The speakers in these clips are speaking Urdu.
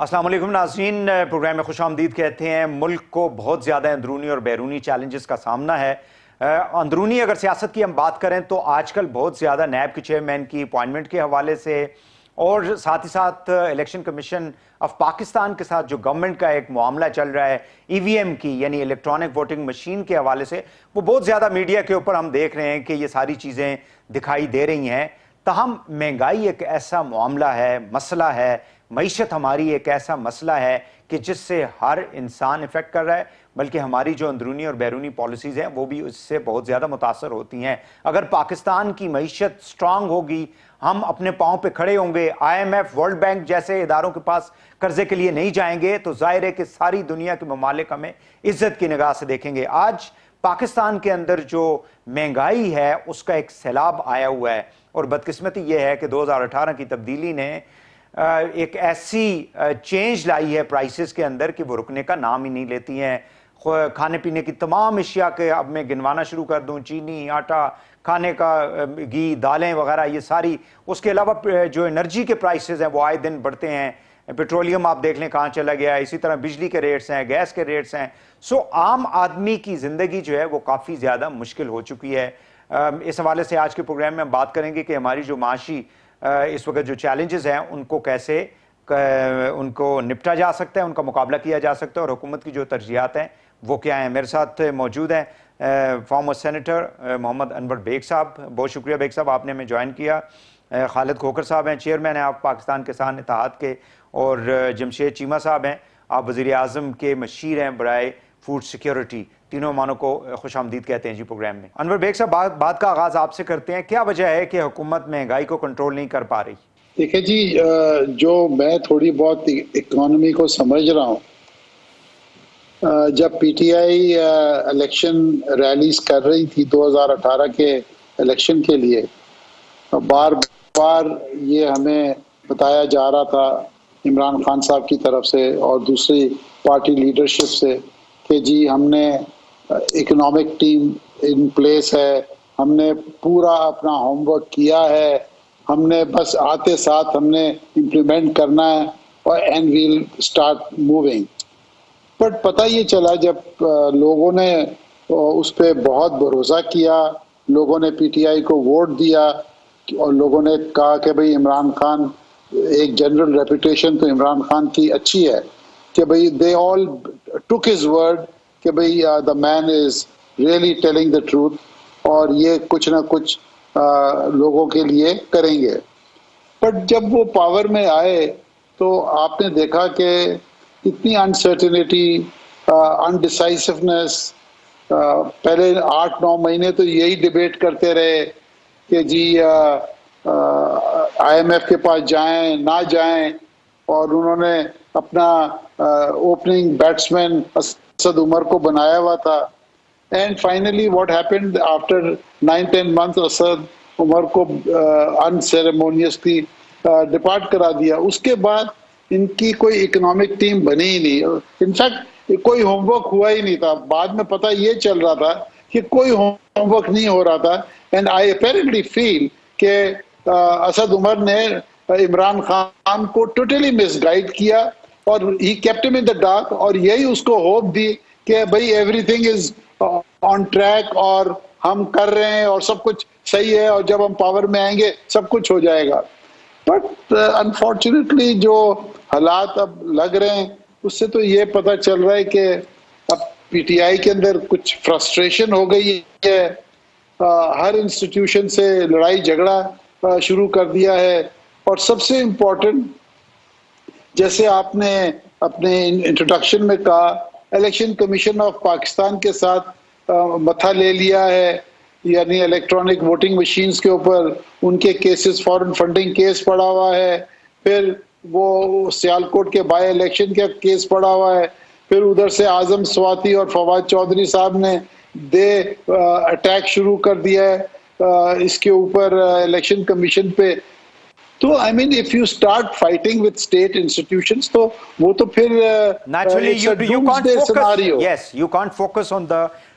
السلام علیکم ناظرین، پروگرام میں خوش آمدید کہتے ہیں۔ ملک کو بہت زیادہ اندرونی اور بیرونی چیلنجز کا سامنا ہے۔ اندرونی اگر سیاست کی ہم بات کریں تو آج کل بہت زیادہ نیب کے چیئرمین کی اپوائنٹمنٹ کے حوالے سے اور ساتھ ہی ساتھ الیکشن کمیشن آف پاکستان کے ساتھ جو گورنمنٹ کا ایک معاملہ چل رہا ہے ای وی ایم کی، یعنی الیکٹرانک ووٹنگ مشین کے حوالے سے، وہ بہت زیادہ میڈیا کے اوپر ہم دیکھ رہے ہیں کہ یہ ساری چیزیں دکھائی دے رہی ہیں۔ تاہم مہنگائی ایک ایسا معاملہ ہے، مسئلہ ہے، معیشت ہماری ایک ایسا مسئلہ ہے کہ جس سے ہر انسان افیکٹ کر رہا ہے، بلکہ ہماری جو اندرونی اور بیرونی پالیسیز ہیں وہ بھی اس سے بہت زیادہ متاثر ہوتی ہیں۔ اگر پاکستان کی معیشت سٹرانگ ہوگی، ہم اپنے پاؤں پہ کھڑے ہوں گے، I M F, World Bank جیسے اداروں کے پاس قرضے کے لیے نہیں جائیں گے، تو ظاہر ہے کہ ساری دنیا کے ممالک ہمیں عزت کی نگاہ سے دیکھیں گے۔ آج پاکستان کے اندر جو مہنگائی ہے اس کا ایک سیلاب آیا ہوا ہے، اور بدقسمتی یہ ہے کہ 2018 کی تبدیلی نے ایک ایسی چینج لائی ہے پرائسز کے اندر کہ وہ رکنے کا نام ہی نہیں لیتی ہیں۔ کھانے پینے کی تمام اشیاء کے اب میں گنوانا شروع کر دوں، چینی، آٹا، کھانے کا گھی، دالیں وغیرہ، یہ ساری، اس کے علاوہ جو انرجی کے پرائسز ہیں وہ آئے دن بڑھتے ہیں۔ پیٹرولیم آپ دیکھ لیں کہاں چلا گیا ہے، اسی طرح بجلی کے ریٹس ہیں، گیس کے ریٹس ہیں۔ عام آدمی کی زندگی جو ہے وہ کافی زیادہ مشکل ہو چکی ہے۔ اس حوالے سے آج کے پروگرام میں ہم بات کریں گے کہ ہماری جو معاشی اس وقت جو چیلنجز ہیں ان کو کیسے ان کو نپٹا جا سکتا ہے، ان کا مقابلہ کیا جا سکتا ہے، اور حکومت کی جو ترجیحات ہیں وہ کیا ہیں۔ میرے ساتھ موجود ہیں فارمر سینیٹر محمد انور بیگ صاحب، بہت شکریہ بیگ صاحب آپ نے ہمیں جوائن کیا۔ خالد کھوکھر صاحب ہیں، چیئرمین ہیں آپ پاکستان کسان اتحاد کے، اور جمشید چیمہ صاحب ہیں، آپ وزیر اعظم کے مشیر ہیں برائے فوڈ سیکیورٹی۔ تینوں مہمانوں کو خوش آمدید کہتے ہیں جی پروگرام میں۔ انور بیگ صاحب، بات کا آغاز آپ سے کرتے ہیں، کیا وجہ ہے کہ حکومت مہنگائی کو کنٹرول نہیں کر پا رہی؟ دیکھیں جی، جو میں تھوڑی بہت اکنامی کو سمجھ رہا ہوں، جب P T I election release کر رہی تھی 2018 کے الیکشن کے لیے، بار بار یہ ہمیں بتایا جا رہا تھا عمران خان صاحب کی طرف سے اور دوسری پارٹی لیڈرشپ سے کہ جی ہم نے اکنامک ٹیم ان پلیس ہے، ہم نے پورا اپنا ہوم ورک کیا ہے، ہم نے بس آتے ساتھ ہم نے امپلیمنٹ کرنا ہے اور and will start moving. But پتہ یہ چلا جب لوگوں نے اس پہ بہت بھروسہ کیا، لوگوں نے پی ٹی آئی کو ووٹ دیا اور لوگوں نے کہا کہ بھئی عمران خان، ایک جنرل ریپوٹیشن تو عمران خان کی اچھی ہے کہ بھئی دے آل ٹک ہز ورڈ کہ بھئی the man is really telling the truth, اور یہ کچھ نہ کچھ لوگوں کے لیے کریں گے۔ بٹ جب وہ پاور میں آئے تو آپ نے دیکھا کہ اتنی انسرٹنٹی، انڈیسائسونیس، پہلے 8-9 مہینے تو یہی ڈیبیٹ کرتے رہے کہ جی آئی ایم ایف کے پاس جائیں نہ جائیں، اور انہوں نے اپنا اوپننگ بیٹسمین اسد عمر کو بنایا ہوا تھا۔ And finally what happened after 9-10 months، Asad Umar کو انسیریمونیسلی ڈپارٹ کرا دیا۔ اس کے بعد ان کی کوئی اکنامک ٹیم بنی ہی نہیں، انفیکٹ کوئی ہوم ورک ہوا ہی نہیں تھا۔ بعد میں پتہ یہ چل رہا تھا کہ کوئی ہوم ورک نہیں ہو رہا تھا۔ اینڈ آئی اپیرنٹلی فیل کہ اسد عمر نے عمران خان کو ٹوٹلی مس گائیڈ کیا اور ہی کیپٹ ہم ان دا ڈارک، اور یہی اس کو ہوپ دی کہ بھئی every thing is on track اور ہم کر رہے ہیں اور سب کچھ صحیح ہے اور جب ہم پاور میں آئیں گے سب کچھ ہو جائے گا۔ بٹ انفارچونیٹلی جو حالات اب لگ رہے ہیں اس سے تو یہ پتہ چل رہا ہے کہ اب پی ٹی آئی کے اندر کچھ فرسٹریشن ہو گئی ہے، ہر انسٹیٹیوشن سے لڑائی جھگڑا شروع کر دیا ہے، اور سب سے امپورٹنٹ جیسے آپ نے اپنے انٹروڈکشن میں کہا، الیکشن کمیشن آف پاکستان کے ساتھ متھا لے لیا ہے، یعنی الیکٹرانک ووٹنگ مشینز کے اوپر ان کے کیسز، فارن فنڈنگ کیس پڑا ہوا ہے، پھر وہ سیالکوٹ کے بائی الیکشن کا کیس پڑا ہوا ہے، پھر ادھر سے اعظم سواتی اور فواد چودھری صاحب نے اٹیک شروع کر دیا ہے اس کے اوپر الیکشن کمیشن پہ۔ تو I mean if you start fighting with state institutions تو وہ تو پھر Naturally, you can't focus. Yes, you can't focus on the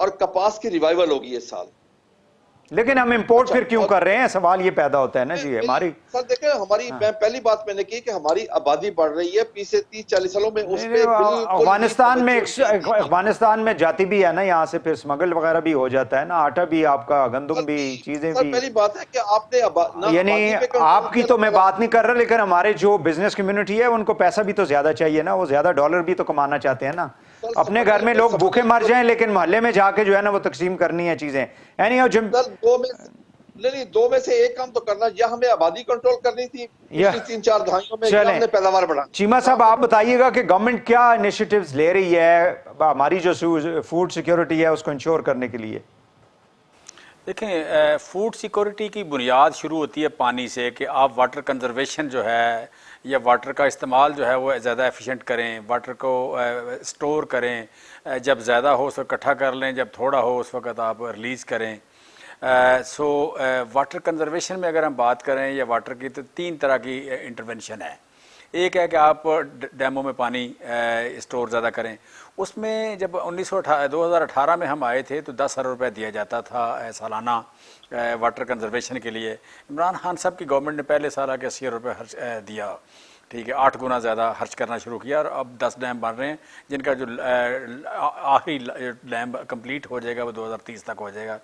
اور کپاس کی ریوائول ہوگی اس سال. لیکن ہم امپورٹ پھر کیوں کر رہے ہیں, سوال یہ پیدا ہوتا ہے نا جی ہماری. سر دیکھیں ہماری پہلی بات میں نے کی کہ ہماری آبادی بڑھ رہی ہے پیچھے 30-40 سالوں میں, اس پہ افغانستان میں جاتی بھی ہے نا یہاں سے, پھر اسمگل وغیرہ بھی ہو جاتا ہے نا, آٹا بھی آپ کا, گندم بھی, چیزیں بھی. سر پہلی بات ہے کہ آپ نے یعنی آپ کی تو میں بات نہیں کر رہا, لیکن ہمارے جو بزنس کمیونٹی ہے ان کو پیسہ بھی تو زیادہ چاہیے نا, وہ زیادہ ڈالر بھی تو کمانا چاہتے ہیں نا. اپنے گھر میں لوگ بھوکے مر جائیں لیکن محلے میں جا کے جو ہے نا وہ تقسیم کرنی ہے چیزیں. نہیں, دو میں سے ایک کام تو کرنا, یا ہمیں آبادی کنٹرول کرنی تھی پچھلی 3-4 دہائیوں میں, یا ہم نے پیداوار بڑھانی. چیمہ صاحب آپ بتائیے گا کہ گورنمنٹ کیا انیشیٹیوز لے رہی ہے ہماری جو فوڈ سیکیورٹی ہے اس کو انشور کرنے کے لیے. دیکھیں فوڈ سیکورٹی کی بنیاد شروع ہوتی ہے پانی سے, کہ آپ واٹر کنزرویشن جو ہے یا واٹر کا استعمال جو ہے وہ زیادہ ایفیشینٹ کریں, واٹر کو سٹور کریں, جب زیادہ ہو اس وقت اکٹھا کر لیں, جب تھوڑا ہو اس وقت آپ ریلیز کریں. سو واٹر کنزرویشن میں اگر ہم بات کریں یا واٹر کی, تو 3 طرح کی انٹرونشن ہے. ایک ہے کہ آپ ڈیموں میں پانی اسٹور زیادہ کریں. اس میں جب 2018 میں ہم آئے تھے تو 10 ارب روپے دیا جاتا تھا سالانہ واٹر کنزرویشن کے لیے. عمران خان صاحب کی گورنمنٹ نے پہلے سال آ کے 80 ارب روپے دیا, ٹھیک ہے, 8 گنا زیادہ خرچ کرنا شروع کیا, اور اب 10 ڈیم بن رہے ہیں جن کا جو آخری ڈیم کمپلیٹ ہو جائے گا وہ 2030 تک ہو جائے گا.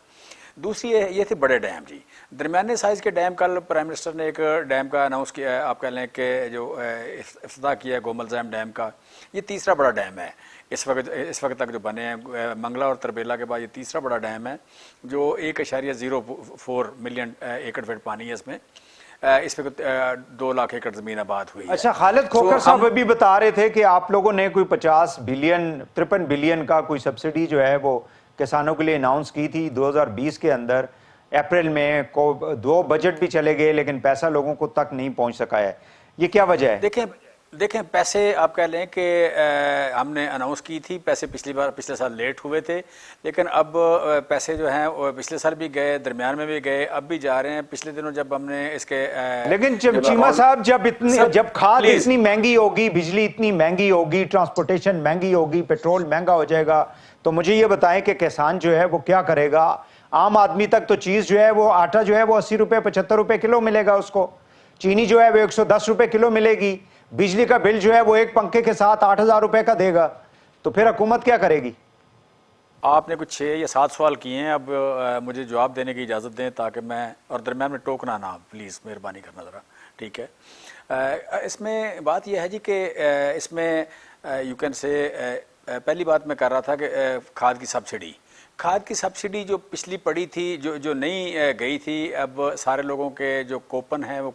دوسری یہ تھے بڑے ڈیم جی, درمیانے سائز کے ڈیم. کل پرائم منسٹر نے ایک ڈیم کا اناؤنس کیا, آپ کہہ لیں کہ جو افتتاح کیا ہے گومل ڈیم کا, یہ تیسرا بڑا ڈیم ہے اس وقت تک جو بنے ہیں. منگلا اور تربیلا کے بعد یہ تیسرا بڑا ڈیم ہے جو 1.04 ملین ایکڑ فٹ پانی ہے اس میں. اس پہ 2 لاکھ ایکڑ زمین آباد ہوئی ہے. اچھا, خالد کھوکھر صاحب ابھی بتا رہے تھے کہ آپ لوگوں نے کوئی 53 بلین کا کوئی سبسڈی جو ہے وہ کسانوں کے لیے اناؤنس کی تھی 2020 کے اندر. اپریل میں 2 بجٹ بھی چلے گئے لیکن پیسہ لوگوں کو تک نہیں پہنچ سکا ہے, یہ کیا وجہ ہے؟ دیکھیں پیسے آپ کہہ لیں کہ ہم نے اناؤنس کی تھی, پیسے پچھلے سال لیٹ ہوئے تھے, لیکن اب پیسے جو ہیں وہ پچھلے سال بھی گئے, درمیان میں بھی گئے, اب بھی جا رہے ہیں. پچھلے دنوں جب ہم نے اس کے لیکن چیمہ صاحب جب کھاد اتنی مہنگی ہوگی, بجلی اتنی مہنگی ہوگی, ٹرانسپورٹیشن مہنگی ہوگی, پیٹرول مہنگا ہو جائے گا, تو مجھے یہ بتائیں کہ کسان جو ہے وہ کیا کرے گا؟ عام آدمی تک تو چیز جو ہے وہ آٹا جو ہے وہ 80 روپے 75 روپے کلو ملے گا اس کو, چینی جو ہے وہ 110 روپے کلو ملے گی, بجلی کا بل جو ہے وہ ایک پنکھے کے ساتھ 8,000 روپے کا دے گا, تو پھر حکومت کیا کرے گی؟ آپ نے کچھ 6 یا 7 سوال کیے ہیں, اب مجھے جواب دینے کی اجازت دیں تاکہ میں, اور درمیان میں ٹوکنا نہ پلیز, مہربانی کرنا ذرا, ٹھیک ہے. اس میں بات یہ ہے جی کہ اس میں یو کین سے پہلی بات میں کر رہا تھا کہ کھاد کی سبسڈی جو پچھلی پڑی تھی, جو نہیں گئی تھی, اب سارے لوگوں کے جو کوپن ہیں وہ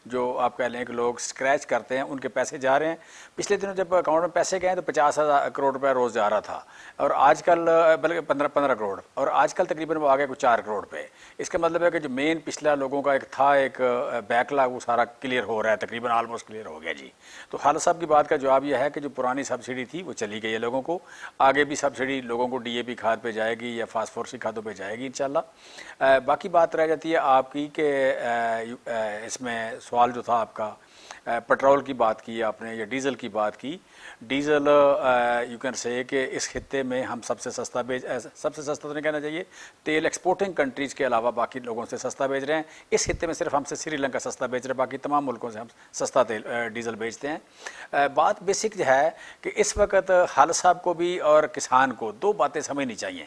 جو آپ کہہ لیں کہ لوگ اسکریچ کرتے ہیں ان کے پیسے جا رہے ہیں. پچھلے دنوں جب اکاؤنٹ میں پیسے گئے تو 50,000 کروڑ روپے روز جا رہا تھا, اور آج کل بلکہ 15 کروڑ, اور آج کل تقریباً وہ آ گیا کچھ 4 کروڑ پہ. اس کا مطلب ہے کہ جو مین پچھلا لوگوں کا ایک بیک لاگ وہ سارا کلیئر ہو رہا ہے, تقریباً آلموسٹ کلیئر ہو گیا جی. تو خالد صاحب کی بات کا جواب یہ ہے کہ جو پرانی سبسڈی تھی وہ چلی گئی ہے لوگوں کو, آگے بھی سبسڈی لوگوں کو ڈی اے پی کھاد پہ جائے گی یا فاسفورسی کھادوں پہ جائے گی انشاءاللہ. باقی بات رہ جاتی ہے آپ کی کہ اس میں سوال جو تھا آپ کا پیٹرول کی بات کی آپ نے یا ڈیزل کی بات کی. ڈیزل یو کین سے کہ اس خطے میں ہم سب سے سستا تو نہیں کہنا چاہیے, تیل ایکسپورٹنگ کنٹریز کے علاوہ باقی لوگوں سے سستا بیچ رہے ہیں. اس خطے میں صرف ہم سے سری لنکا سستا بیچ رہے ہیں, باقی تمام ملکوں سے ہم سستا ڈیزل بیچتے ہیں. بات بیسک جو ہے کہ اس وقت خالد صاحب کو بھی اور کسان کو 2 باتیں سمجھنی چاہیے.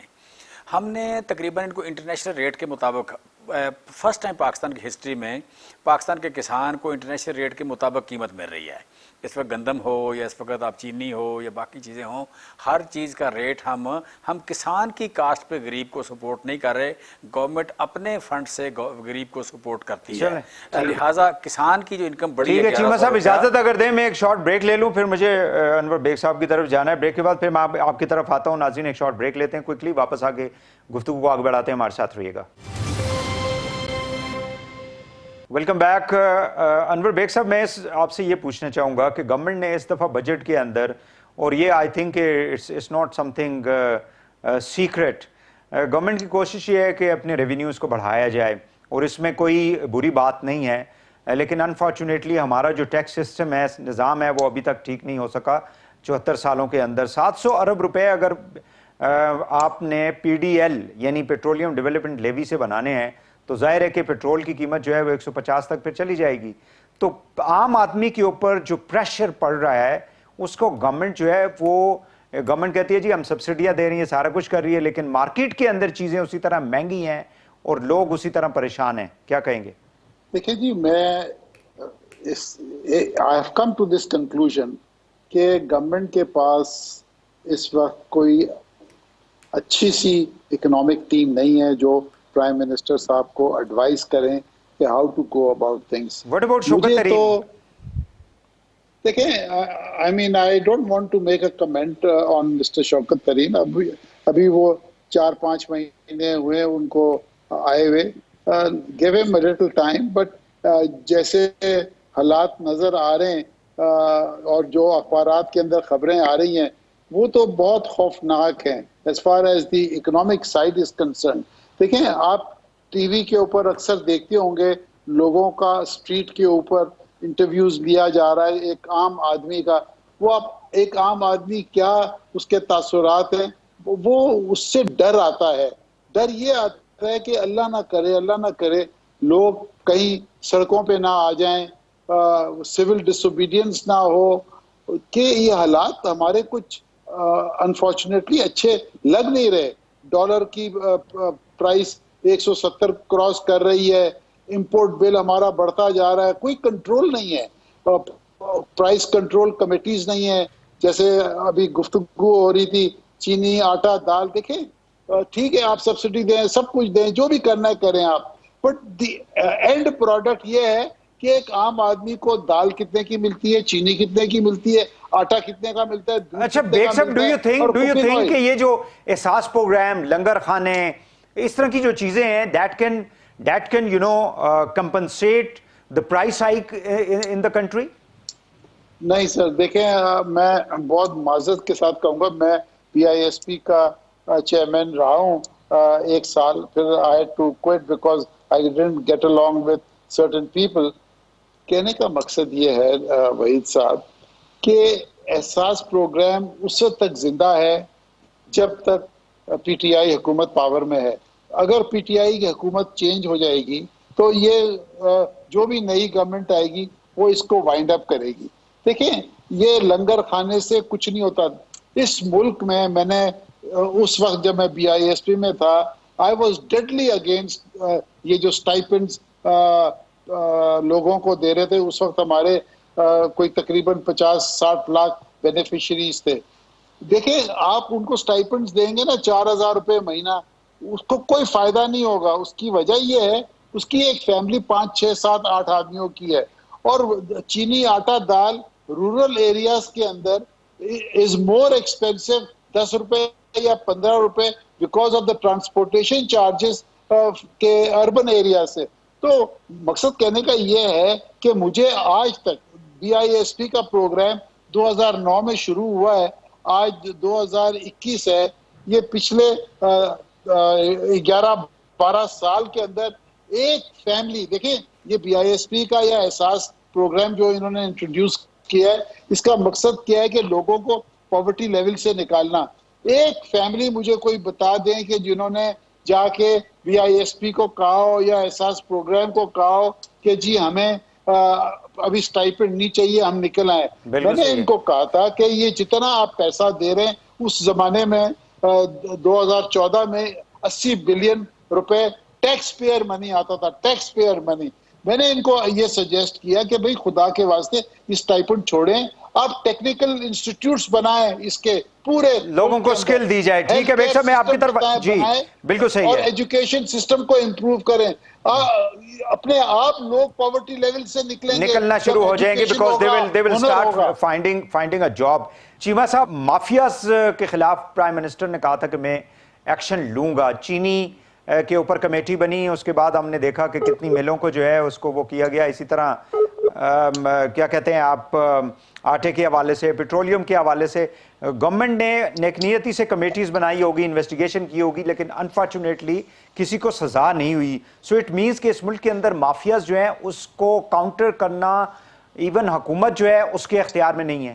ہم نے تقریباً ان کو انٹرنیشنل ریٹ کے مطابق فرسٹ ٹائم پاکستان کی ہسٹری میں پاکستان کے کسان کو انٹرنیشنل ریٹ کے مطابق قیمت مل رہی ہے. اس وقت گندم ہو یا اس وقت آپ چینی ہو یا باقی چیزیں ہوں, ہر چیز کا ریٹ ہم کسان کی کاسٹ پہ غریب کو سپورٹ نہیں کر رہے, گورنمنٹ اپنے فنڈ سے غریب کو سپورٹ کرتی ہے, لہٰذا کسان کی جو انکم بڑی ہے. چیمہ صاحب اجازت اگر دیں میں ایک شارٹ بریک لے لوں, پھر مجھے انور بیگ صاحب کی طرف جانا ہے. بریک کے بعد پھر میں آپ کی طرف آتا ہوں. ناظرین ایک شارٹ بریک لیتے ہیں, کوئکلی واپس آ کے گفتگو کو آگے بڑھاتے ہیں, ہمارے ساتھ رہیے گا. Welcome back. انور بیگ صاحب میں آپ سے یہ پوچھنا چاہوں گا کہ گورنمنٹ نے اس دفعہ بجٹ کے اندر, اور یہ I think it's not something secret, government کی کوشش یہ ہے کہ اپنے ریونیوز کو بڑھایا جائے, اور اس میں کوئی بری بات نہیں ہے, لیکن انفارچونیٹلی ہمارا جو ٹیکس سسٹم ہے, نظام ہے, وہ ابھی تک ٹھیک نہیں ہو سکا 74 سالوں کے اندر. 700 ارب روپے اگر آپ نے پی ڈی ایل یعنی پیٹرولیم ڈیولپمنٹ لیوی سے بنانے ہیں تو ظاہر ہے کہ پیٹرول کی قیمت جو ہے وہ 150 تک پھر چلی جائے گی. تو عام آدمی کے اوپر جو پریشر پڑ رہا ہے اس کو گورنمنٹ جو ہے وہ گورنمنٹ کہتی ہے جی ہم سبسڈیاں دے رہی ہیں سارا کچھ کر رہی ہے لیکن مارکیٹ کے اندر چیزیں اسی طرح مہنگی ہیں اور لوگ اسی طرح پریشان ہیں. کیا کہیں گے؟ دیکھیں جی میں I have come to this conclusion کہ گورنمنٹ کے پاس اس وقت کوئی اچھی سی اکنامک ٹیم نہیں ہے جو پرائم منسٹر صاحب کو ایڈوائز کریں کہ how to go about things. What about Shaukat مجھے ترین؟ تو دیکھیں I don't want to make a comment on Mr. شوکت ترین. ابھی وہ 4-5 مہینے ہوئے ان کو آئے ہوئے. Give him a little time, but جیسے حالات نظر آ رہے ہیں اور جو اخبارات کے اندر خبریں آ رہی ہیں وہ تو بہت خوفناک ہیں as far as the economic side is concerned. دیکھیں آپ ٹی وی کے اوپر اکثر دیکھتے ہوں گے لوگوں کا اسٹریٹ کے اوپر انٹرویوز لیا جا رہا ہے ایک عام آدمی کا. وہ اب ایک عام آدمی کیا اس کے تاثرات ہیں وہ اس سے ڈر آتا ہے. ڈر یہ آتا ہے کہ اللہ نہ کرے لوگ کہیں سڑکوں پہ نہ آ جائیں, سول ڈس اوبیڈینس نہ ہو, کہ یہ حالات ہمارے کچھ انفارچونیٹلی اچھے لگ نہیں رہے. ڈالر کی پرائس 170 کراس کر رہی ہے, امپورٹ بل ہمارا بڑھتا جا رہا ہے, کوئی کنٹرول نہیں ہے, پرائس کنٹرول کمیٹیز نہیں ہے. جیسے ابھی گفتگو ہو رہی تھی چینی, آٹا, دال, دیکھیں ٹھیک ہے آپ سبسڈی دیں سب کچھ دیں جو بھی کرنا ہے کریں آپ, بٹ دی اینڈ پروڈکٹ یہ ہے کہ ایک عام آدمی کو دال کتنے کی ملتی ہے, چینی کتنے کی ملتی ہے, آٹا کتنے کا ملتا ہے, دودھ اچھا کتنے بیگ کا صاحب ملتا ڈو ہے, یو اور تھنک cooking oil. کہ یہ جو احساس پروگرام, لنگر خانے, اس طرح کی جو چیزیں ہیں that can you know compensate the price hike in the country? نہیں سر دیکھیں میں بہت معذرت کے ساتھ کہوں گا, میں پی آئی ایس پی کا چیئرمین رہا ہوں 1 سال, پھر I had to quit because I didn't get along with certain people. کہنے کا مقصد یہ ہے وحید صاحب کہ احساس پروگرام اس وقت تک زندہ ہے جب تک پی ٹی آئی حکومت پاور میں ہے. اگر پی ٹی آئی کی حکومت چینج ہو جائے گی تو یہ جو بھی نئی گورنمنٹ آئے گی وہ اس کو وائنڈ اپ کرے گی. دیکھیں یہ لنگر خانے سے کچھ نہیں ہوتا اس ملک میں نے اس وقت جب میں بی آئی ایس پی میں تھا آئی واز ڈیڈلی اگینسٹ یہ جو اسٹائپنڈز لوگوں کو دے رہے تھے. اس وقت ہمارے کوئی تقریباً 50-60 لاکھ بینیفیشریز تھے. دیکھیں آپ ان کو اسٹائپنڈز دیں گے نا 4,000 روپے مہینہ, اس کو کوئی فائدہ نہیں ہوگا. اس کی وجہ یہ ہے اس کی ایک فیملی 5, 6, 7, 8 آدمیوں کی ہے, اور چینی, آٹا, دال رورل ایریاز کے اندر از مور ایکسپینسو 10 روپے یا 15 روپے because of the transportation charges کے اربن ایریا سے. تو مقصد کہنے کا یہ ہے کہ مجھے آج تک بی آئی ایس پی کا پروگرام 2009 میں شروع ہوا ہے, آج 2021 ہے, یہ پچھلے 11-12 سال کے اندر ایک فیملی, دیکھیں یہ بی آئی ایس پی کا یا احساس پروگرام جو انہوں نے انٹروڈیوس کیا ہے اس کا مقصد کیا ہے کہ لوگوں کو پاورٹی لیول سے نکالنا. ایک فیملی مجھے کوئی بتا دیں کہ جنہوں نے جا کے بی آئی ایس پی کو کہا ہو یا احساس پروگرام کو کہا ہو کہ جی ہمیں ابھی اسٹائپنڈ نہیں چاہیے ہم نکل آئے. میں نے ان کو کہا تھا کہ یہ جتنا آپ پیسہ دے رہے ہیں, اس زمانے میں 2014 میں 80 بلین روپے ٹیکس پیئر منی آتا تھا, ٹیکس پیئر منی. میں نے ان کو یہ سجیسٹ کیا کہ بھئی خدا کے واسطے اس ٹائپنڈ چھوڑیں, آپ ٹیکنیکل انسٹیٹیوٹس بنائیں, اس کے پورے لوگوں کو اسکل دی جائے. ٹھیک ہے بیگ صاحب میں آپ کی طرف جی بالکل صحیح اور ہے, ایجوکیشن سسٹم کو امپروو کریں. اپنے آپ لوگ پاورٹی لیول سے نکلنا شروع ہو جائیں گے because they will start finding a job. Cheema صاحب مافیاز کے خلاف پرائم منسٹر نے کہا تھا کہ میں ایکشن لوں گا. چینی کے اوپر کمیٹی بنی, اس کے بعد ہم نے دیکھا کہ کتنی ملوں کو جو ہے اس کو وہ کیا گیا. اسی طرح کیا کہتے ہیں آپ آٹے کے حوالے سے, پیٹرولیم کے حوالے سے گورنمنٹ نے نیک نیتی سے کمیٹیز بنائی ہوگی, انویسٹیگیشن کی ہوگی, لیکن انفارچونیٹلی کسی کو سزا نہیں ہوئی. سو اٹ مینس کہ اس ملک کے اندر مافیاز جو ہیں اس کو کاؤنٹر کرنا ایون حکومت جو ہے اس کے اختیار میں نہیں ہے.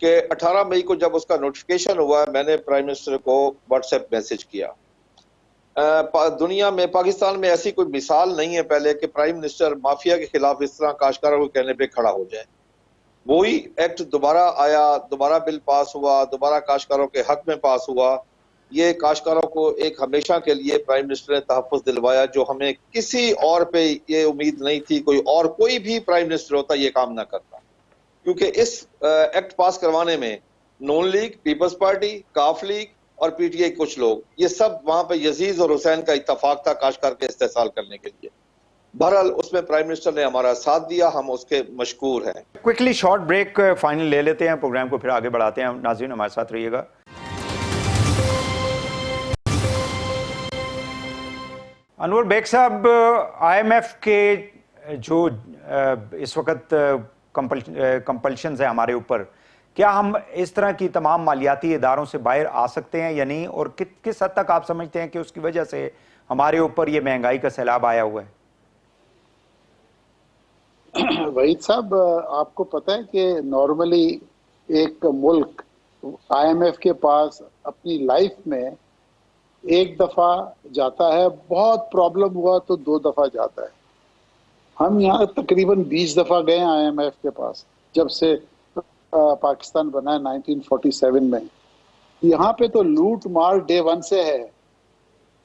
کہ 18 مئی کو جب اس کا نوٹیفیکیشن ہوا میں نے پرائم منسٹر کو واٹس ایپ میسج کیا. دنیا میں پاکستان میں ایسی کوئی مثال نہیں ہے پہلے کہ پرائم منسٹر مافیا کے خلاف اس طرح کاشتکاروں کو کہنے پہ کھڑا ہو جائے. وہی ایکٹ دوبارہ آیا, دوبارہ بل پاس ہوا, دوبارہ کاشتکاروں کے حق میں پاس ہوا. یہ کاشتکاروں کو ایک ہمیشہ کے لیے پرائم منسٹر نے تحفظ دلوایا جو ہمیں کسی اور پہ یہ امید نہیں تھی, کوئی بھی پرائم منسٹر ہوتا یہ کام نہ کرتا. کیونکہ اس ایکٹ پاس کروانے میں نون لیگ, پیپلز پارٹی, کاف لیگ اور پی ٹی آئی کچھ لوگ, یہ سب وہاں پہ یزید اور حسین کا اتفاق تھا کاشتکار کے استحصال کرنے کے لیے. بہرحال اس میں پرائم منسٹر نے ہمارا ساتھ دیا, ہم اس کے مشکور ہیں. کوئکلی شارٹ بریک فائنل لے لیتے ہیں, پروگرام کو پھر آگے بڑھاتے ہیں. ناظرین ہمارے ساتھ رہیے گا. انور بیگ صاحب, آئی ایم ایف کے جو اس وقت کمپلشنز ہیں ہمارے اوپر, کیا ہم اس طرح کی تمام مالیاتی اداروں سے باہر آ سکتے ہیں یا نہیں, اور کس حد تک آپ سمجھتے ہیں کہ اس کی وجہ سے ہمارے اوپر یہ مہنگائی کا سیلاب آیا ہوا ہے؟ وحید صاحب, آپ کو پتہ ہے کہ نارملی ایک ملک آئی ایم ایف کے پاس اپنی لائف میں ایک دفعہ جاتا ہے, بہت پرابلم ہوا تو 2 دفعہ جاتا ہے. ہم یہاں تقریباً 20 دفعہ گئے آئی ایم ایف کے پاس جب سے پاکستان بنا ہے 1947 میں. یہاں پہ تو لوٹ مار ڈے 1 سے ہے,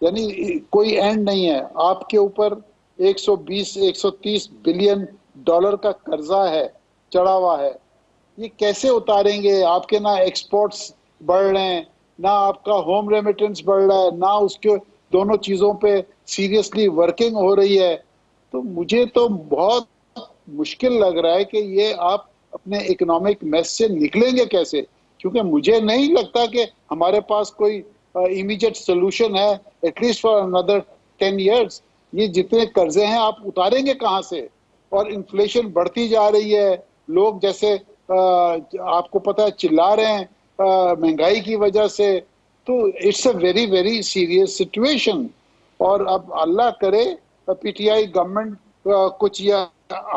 یعنی کوئی اینڈ نہیں ہے. آپ کے اوپر 120-130 بلین ڈالر کا قرضہ ہے, چڑھا ہوا ہے. یہ کیسے اتاریں گے؟ آپ کے نہ ایکسپورٹس بڑھ رہے ہیں, نہ آپ کا ہوم ریمیٹنس بڑھ رہا ہے, نہ اس کے دونوں چیزوں پہ سیریسلی ورکنگ ہو رہی ہے. تو مجھے تو بہت مشکل لگ رہا ہے کہ یہ آپ اپنے اکنامک میس سے نکلیں گے کیسے, کیونکہ مجھے نہیں لگتا کہ ہمارے پاس کوئی امیجیٹ سولوشن ہے at least for another 10 years. یہ جتنے قرضے ہیں آپ اتاریں گے کہاں سے؟ اور انفلیشن بڑھتی جا رہی ہے, لوگ جیسے آپ کو پتہ ہے چلا رہے ہیں مہنگائی کی وجہ سے. تو it's a very very serious situation. اور اب اللہ کرے پی ٹی آئی گورنمنٹ کچھ یا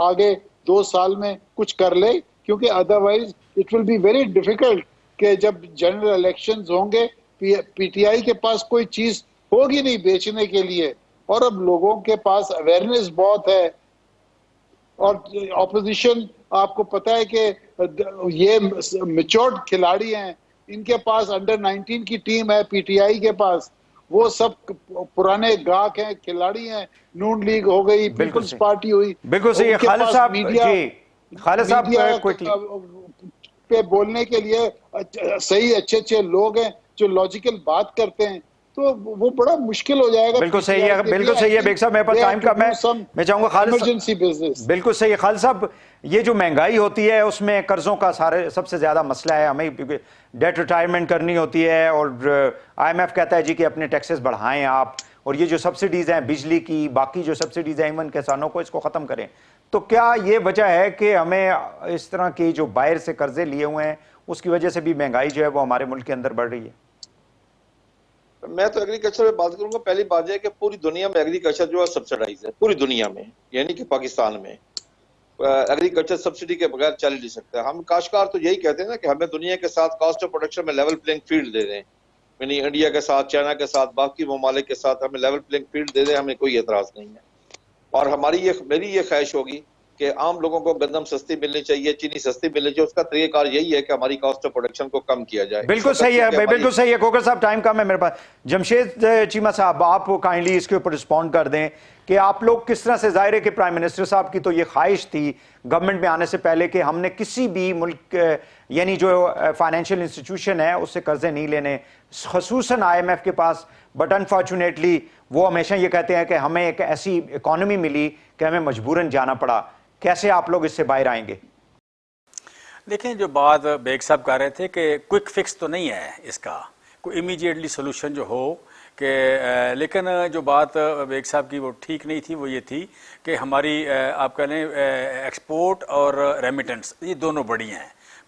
آگے 2 سال میں کچھ کر لے, کیونکہ otherwise it will be very difficult کہ جب جنرل الیکشنز ہوں گے پی ٹی آئی کے پاس کوئی چیز ہوگی نہیں بیچنے کے لیے. اور اب لوگوں کے پاس اویئرنیس بہت ہے, اور اپوزیشن آپ کو پتہ ہے کہ یہ میچورڈ کھلاڑی ہیں, ان کے پاس انڈر 19 کی ٹیم ہے پی ٹی آئی کے پاس, وہ سب پرانے گاہک ہیں, کھلاڑی ہیں. نون لیگ ہو گئی, پیپلز پارٹی ہوئی, بالکل صحیح. خالد صاحب جی, خالد صاحب پہ بولنے کے لیے صحیح اچھے لوگ ہیں جو لاجیکل بات کرتے ہیں, تو وہ بڑا مشکل ہو جائے گا. بالکل صحیح ہے, بالکل صحیح ہے بیگ صاحب, میرے پاس ٹائم کم ہے, میں چاہوں گا خالد ایمرجنسی بزنس. بالکل صحیح ہے خالد صاحب, یہ جو مہنگائی ہوتی ہے اس میں قرضوں کا سب سے زیادہ مسئلہ ہے. ہمیں ڈیٹ ریٹائرمنٹ کرنی ہوتی ہے, اور آئی ایم ایف کہتا ہے جی کہ اپنے ٹیکسز بڑھائیں آپ, اور یہ جو سبسڈیز ہیں بجلی کی, باقی جو سبسڈیز ہیں ایون کسانوں کو, اس کو ختم کریں. تو کیا یہ وجہ ہے کہ ہمیں اس طرح کی جو باہر سے قرضے لیے ہوئے ہیں اس کی وجہ سے بھی مہنگائی جو ہے وہ ہمارے ملک کے اندر بڑھ رہی ہے؟ میں تو ایگریکلچر میں بات کروں گا. پہلی بات یہ ہے کہ پوری دنیا میں ایگریکلچر جو ہے سبسڈائز ہے, پوری دنیا میں, یعنی کہ پاکستان میں ایگریکلچر سبسڈی کے بغیر چل ہی نہیں سکتا. ہم کاشتکار تو یہی کہتے ہیں نا کہ ہمیں دنیا کے ساتھ کاسٹ آف پروڈکشن میں لیول پلینگ فیلڈ دے دیں, یعنی انڈیا کے ساتھ, چائنا کے ساتھ, باقی ممالک کے ساتھ ہمیں لیول پلینگ فیلڈ دے دیں, ہمیں کوئی اعتراض نہیں ہے. اور میری یہ خواہش ہوگی کہ عام لوگوں کو گندم سستی ملنی چاہیے, چینی سستی ملنی چاہیے. اس کا طریقہ کار یہی ہے کہ ہماری کاسٹ آف پروڈکشن کو کم کیا جائے. بالکل صحیح ہے, بالکل صحیح ہے. کوکر صاحب ٹائم کم ہے میرے پاس. جمشید چیمہ صاحب, آپ کائنڈلی اس کے اوپر رسپونڈ کر دیں کہ آپ لوگ کس طرح سے, ظاہر ہے کہ پرائم منسٹر صاحب کی تو یہ خواہش تھی گورنمنٹ میں آنے سے پہلے کہ ہم نے کسی بھی ملک یعنی جو فائنینشیل انسٹیٹیوشن ہے اس سے قرضے نہیں لینے, خصوصاً آئی ایم ایف کے پاس. بٹ انفارچونیٹلی وہ ہمیشہ یہ کہتے ہیں کہ ہمیں ایک ایسی اکانومی ملی کہ ہمیں مجبوراً جانا پڑا. کیسے آپ لوگ اس سے باہر آئیں گے؟ دیکھیں, جو بات بیگ صاحب کہہ رہے تھے کہ کوئک فکس تو نہیں ہے اس کا, کوئی امیجیٹلی سولوشن جو ہو کہ, لیکن جو بات بیگ صاحب کی وہ ٹھیک نہیں تھی, وہ یہ تھی کہ ہماری آپ کہہ لیں ایکسپورٹ اور ریمیٹنس یہ دونوں بڑی ہیں.